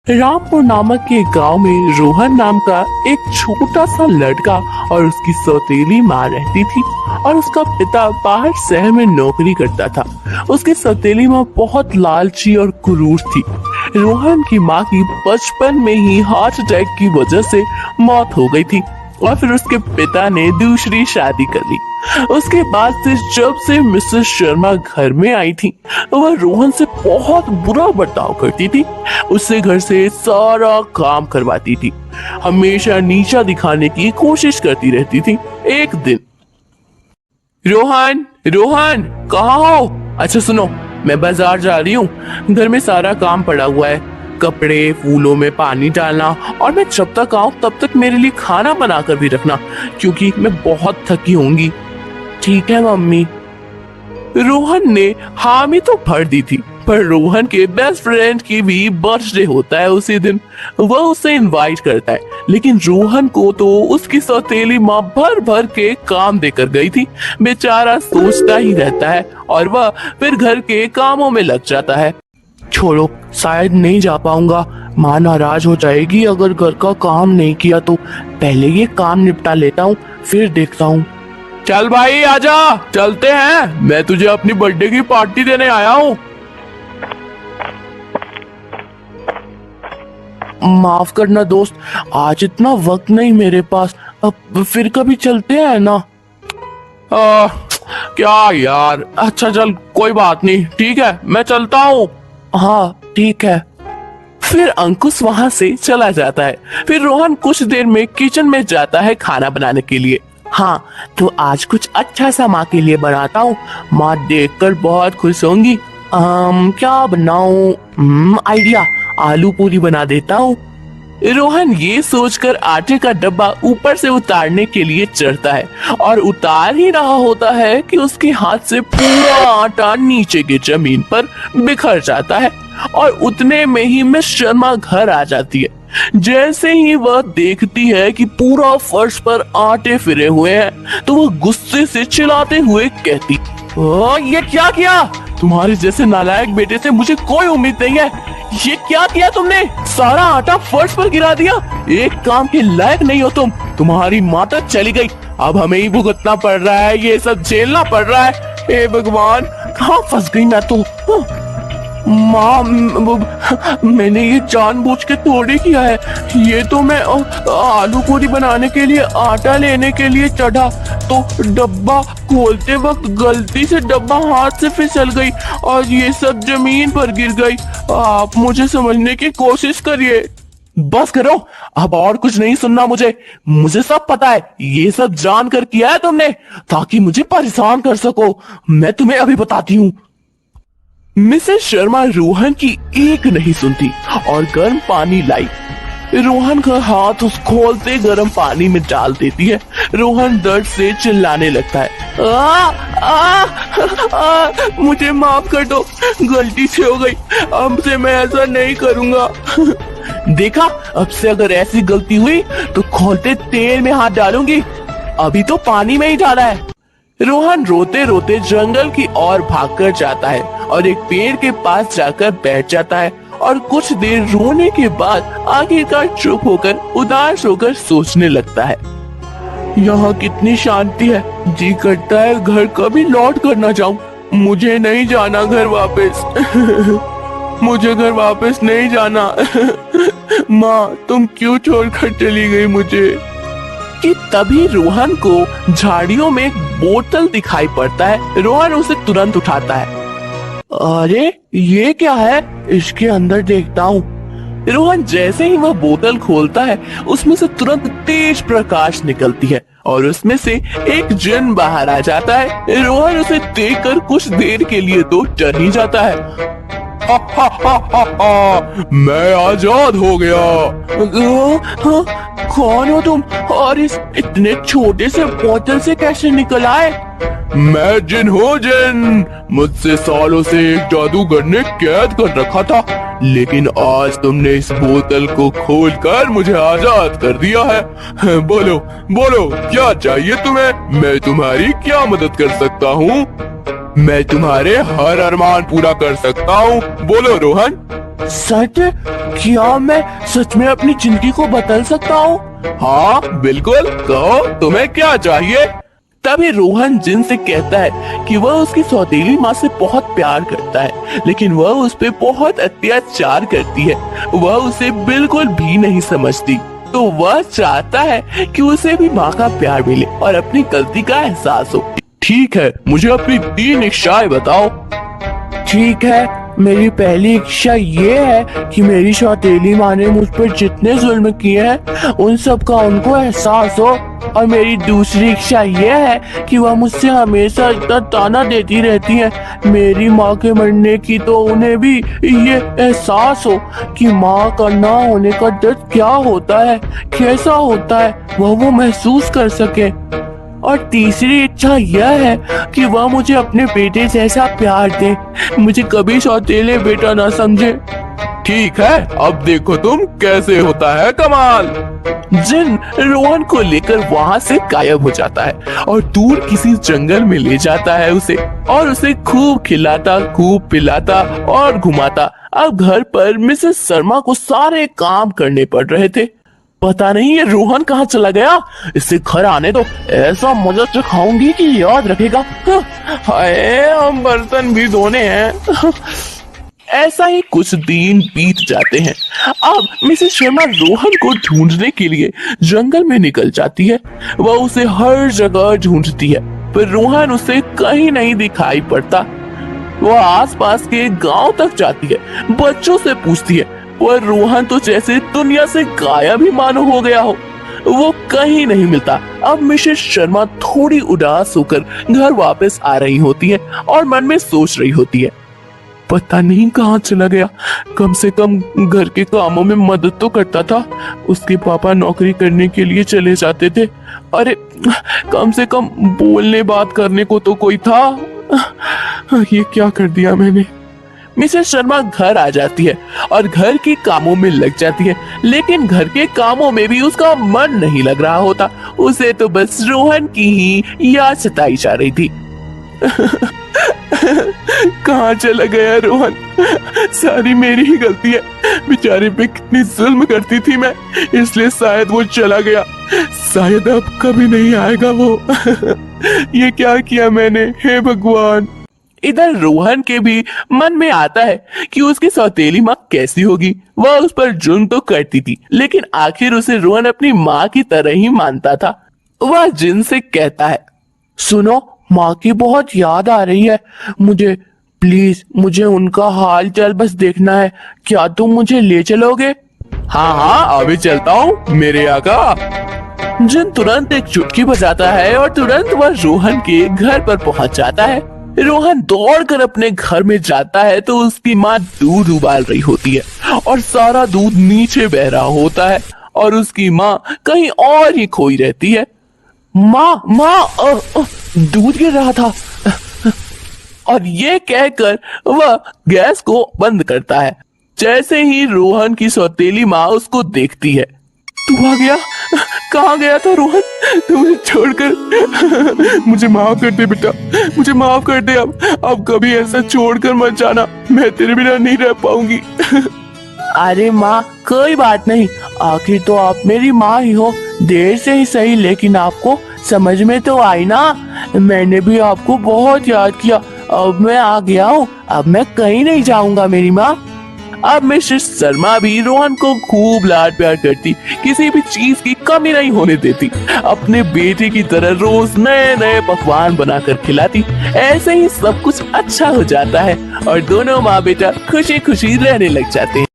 रामपुर नामक के गांव में रोहन नाम का एक छोटा सा लड़का और उसकी सौतेली माँ रहती थी और उसका पिता बाहर शहर में नौकरी करता था। उसकी सौतेली माँ बहुत लालची और क्रूर थी। रोहन की माँ की बचपन में ही हार्ट अटैक की वजह से मौत हो गई थी और फिर उसके पिता ने दूसरी शादी कर ली। उसके बाद से जब से मिसेस शर्मा घर में आई थी वह रोहन से बहुत बुरा बर्ताव करती थी। उससे घर से सारा काम करवाती थी, हमेशा नीचा दिखाने की कोशिश करती रहती थी। एक दिन, रोहन रोहन कहाँ हो? अच्छा सुनो, मैं बाजार जा रही हूँ, घर में सारा काम पड़ा हुआ है, कपड़े फूलों में पानी डालना, और मैं जब तक आऊं तब तक मेरे लिए खाना बनाकर भी रखना क्योंकि मैं बहुत थकी होंगी। ठीक है मम्मी। रोहन ने हामी तो भर दी थी, पर रोहन के बेस्ट फ्रेंड की भी बर्थडे होता है उसी दिन। वह उसे इनवाइट करता है, लेकिन रोहन को तो उसकी सौतेली माँ भर भर के काम देकर गई थी। बेचारा सोचता ही रहता है और वह फिर घर के कामों में लग जाता है। छोड़ो, शायद नहीं जा पाऊंगा, माँ नाराज हो जाएगी अगर घर का काम नहीं किया तो। पहले ये काम निपटा लेता हूँ, फिर देखता हूँ। चल भाई आजा, चलते हैं, मैं तुझे अपनी बर्थडे की पार्टी देने आया हूँ। माफ करना दोस्त, आज इतना वक्त नहीं मेरे पास, अब फिर कभी चलते हैं ना। क्या यार, अच्छा चल कोई बात नहीं, ठीक है मैं चलता हूँ। हाँ ठीक है। फिर अंकुश वहां से चला जाता है। फिर रोहन कुछ देर में किचन में जाता है खाना बनाने के लिए। हाँ तो आज कुछ अच्छा सा माँ के लिए बनाता हूँ, माँ देखकर बहुत खुश होंगी। क्या बनाऊं? आइडिया, आलू पूरी बना देता हूँ। रोहन ये सोचकर आटे का डब्बा ऊपर से उतारने के लिए चढ़ता है और उतार ही रहा होता है कि उसके हाथ से पूरा आटा नीचे की जमीन पर बिखर जाता है और उतने में ही मिस शर्मा घर आ जाती है। जैसे ही वह देखती है कि पूरा फर्श पर आटे फिरे हुए हैं तो वह गुस्से से चिल्लाते हुए कहती, ये क्या किया? तुम्हारे जैसे नालायक बेटे से मुझे कोई उम्मीद नहीं है। ये क्या किया तुमने? सारा आटा फर्श पर गिरा दिया। एक काम के लायक नहीं हो तुम। तुम्हारी माँ तो चली गई, अब हमें ही भुगतना पड़ रहा है, ये सब झेलना पड़ रहा है। हे भगवान, कहाँ फंस गई मैं तो। माँ, मैंने ये जानबूझ के थोड़ी किया है। ये तो मैं आलू पूरी बनाने के लिए आटा लेने के लिए चढ़ा तो डब्बा खोलते वक्त गलती से डब्बा हाथ से फिसल गई और ये सब जमीन पर गिर गई। आप मुझे समझने की कोशिश करिए। बस करो, अब और कुछ नहीं सुनना मुझे सब पता है। ये सब जानकर किया है तुमने ताकि मुझे परेशान कर सको। मैं तुम्हें अभी बताती हूँ। मिसेस शर्मा रोहन की एक नहीं सुनती और गर्म पानी लाई। रोहन का हाथ उस खोलते गर्म पानी में डाल देती है। रोहन दर्द से चिल्लाने लगता है। मुझे माफ कर दो, गलती से हो गई, अब से मैं ऐसा नहीं करूंगा। देखा, अब से अगर ऐसी गलती हुई तो खोलते तेल में हाथ डालूंगी। अभी तो पानी में ही डाला है। रोहन रोते रोते जंगल की ओर भागकर जाता है और एक पेड़ के पास जाकर बैठ जाता है और कुछ देर रोने के बाद आखिरकार चुप होकर उदास होकर सोचने लगता है। यहाँ कितनी शांति है, जी करता है घर कभी लौट कर ना जाऊं। मुझे नहीं जाना घर वापस। मुझे घर वापस नहीं जाना। माँ, तुम क्यों छोड़कर चली गई मुझे? कि तभी रोहन को झाड़ियों में एक बोतल दिखाई पड़ता है। रोहन उसे तुरंत उठाता है। अरे ये क्या है? इसके अंदर देखता हूँ। रोहन जैसे ही वह बोतल खोलता है उसमें से तुरंत तेज प्रकाश निकलती है और उसमें से एक जिन बाहर आ जाता है। रोहन उसे देखकर कुछ देर के लिए तो डर ही जाता है। मैं आजाद हो गया। कौन हो तुम और इस इतने छोटे से बोतल से कैसे निकल आए? मैं जिन हूँ जिन। मुझसे सालों से एक जादूगर ने कैद कर रखा था, लेकिन आज तुमने इस बोतल को खोलकर मुझे आजाद कर दिया है। बोलो बोलो, क्या चाहिए तुम्हें? मैं तुम्हारी क्या मदद कर सकता हूँ? मैं तुम्हारे हर अरमान पूरा कर सकता हूँ। बोलो रोहन। सच? क्या मैं सच में अपनी जिंदगी को बदल सकता हूँ? हाँ बिल्कुल, कहो तुम्हें क्या चाहिए। तभी रोहन जिन से कहता है कि वह उसकी सौतेली माँ से बहुत प्यार करता है, लेकिन वह उस पे बहुत अत्याचार करती है। वह उसे बिल्कुल भी नहीं समझती, तो वह चाहता है कि उसे भी माँ का प्यार मिले और अपनी गलती का एहसास हो। ठीक है, मुझे अपनी 3 इच्छाएं बताओ। ठीक है, मेरी पहली इच्छा ये है कि मेरी सौतेली माँ ने मुझ पर जितने जुल्म किए हैं उन सब का उनको एहसास हो। और मेरी दूसरी इच्छा ये है कि वह मुझसे हमेशा इतना ताना देती रहती है मेरी माँ के मरने की, तो उन्हें भी ये एहसास हो कि माँ का ना होने का दर्द क्या होता है, कैसा होता है, वो महसूस कर सके। और तीसरी इच्छा यह है कि वह मुझे अपने बेटे जैसा प्यार दे, मुझे कभी सौतेले बेटा ना समझे। ठीक है, अब देखो तुम कैसे होता है कमाल। जिन रोहन को लेकर वहाँ से गायब हो जाता है और दूर किसी जंगल में ले जाता है उसे, और उसे खूब खिलाता, खूब पिलाता और घुमाता। अब घर पर मिसेस शर्मा को सारे काम करने पड़ रहे थे। पता नहीं ये रोहन कहाँ चला गया, इसे घर आने दो, ऐसा मजा चखाऊंगी कि याद रखेगा। हाय, हम बर्तन भी धोने हैं। ऐसा ही कुछ दिन बीत जाते हैं। अब मिसेस शर्मा रोहन को ढूंढने के लिए जंगल में निकल जाती है। वह उसे हर जगह ढूंढती है, पर रोहन उसे कहीं नहीं दिखाई पड़ता। वह आसपास के गांव तक जाती है, बच्चों से पूछती है, पर रोहन तो जैसे दुनिया से गायब ही मानो हो गया हो। वो कहीं नहीं मिलता। अब मिसेस शर्मा थोड़ी उदास होकर घर वापस आ रही होती है और मन में सोच रही होती है, पता नहीं कहाँ चला गया। कम से कम घर के कामों में मदद तो करता था। उसके पापा नौकरी करने के लिए चले जाते थे। अरे कम से कम बोलने बात करने को तो कोई था। ये क्या कर दिया मैंने। मिसेस शर्मा घर आ जाती है और घर के कामों में लग जाती है, लेकिन घर के कामों में भी उसका मन नहीं लग रहा होता। उसे तो बस रोहन की ही याद सताई जा रही थी। कहाँ चला गया रोहन, सारी मेरी ही गलती है। बेचारे पे कितनी जुल्म करती थी मैं, इसलिए शायद वो चला गया। शायद अब कभी नहीं आएगा वो। ये क्या किया मैंने, हे भगवान। इधर रोहन के भी मन में आता है कि उसकी सौतेली माँ कैसी होगी। वह उस पर जुल्म तो करती थी, लेकिन आखिर उसे रोहन अपनी माँ की तरह ही मानता था। वह जिन से कहता है, सुनो, माँ की बहुत याद आ रही है मुझे, प्लीज मुझे उनका हाल चाल बस देखना है, क्या तुम मुझे ले चलोगे? हाँ हाँ, अभी चलता हूँ मेरे आका। जिन तुरंत एक चुटकी बजाता है और तुरंत वह रोहन के घर पर पहुंच जाता है। रोहन दौड़कर अपने घर में जाता है तो उसकी माँ दूध उबाल रही होती है और सारा दूध नीचे बह रहा होता है और उसकी माँ कहीं और ही खोई रहती है। माँ माँ, दूध गिर रहा था। और ये कहकर वह गैस को बंद करता है। जैसे ही रोहन की सौतेली माँ उसको देखती है, तू आ गया, कहाँ गया था रोहन, तू मुझे छोड़कर। मुझे माफ कर दे बेटा, मुझे माफ कर दे। अब कभी ऐसा छोड़कर मत जाना, मैं तेरे बिना नहीं रह पाऊंगी। अरे माँ, कोई बात नहीं, आखिर तो आप मेरी माँ ही हो, देर से ही सही, लेकिन आपको समझ में तो आई ना। मैंने भी आपको बहुत याद किया, अब मैं आ गया हूँ, अब मैं कहीं नहीं जाऊंगा मेरी माँ। अब मिसेस शर्मा भी रोहन को खूब लाड प्यार करती, किसी भी चीज की कमी नहीं होने देती। अपने बेटे की तरह रोज नए नए पकवान बनाकर खिलाती। ऐसे ही सब कुछ अच्छा हो जाता है और दोनों माँ बेटा खुशी खुशी रहने लग जाते हैं।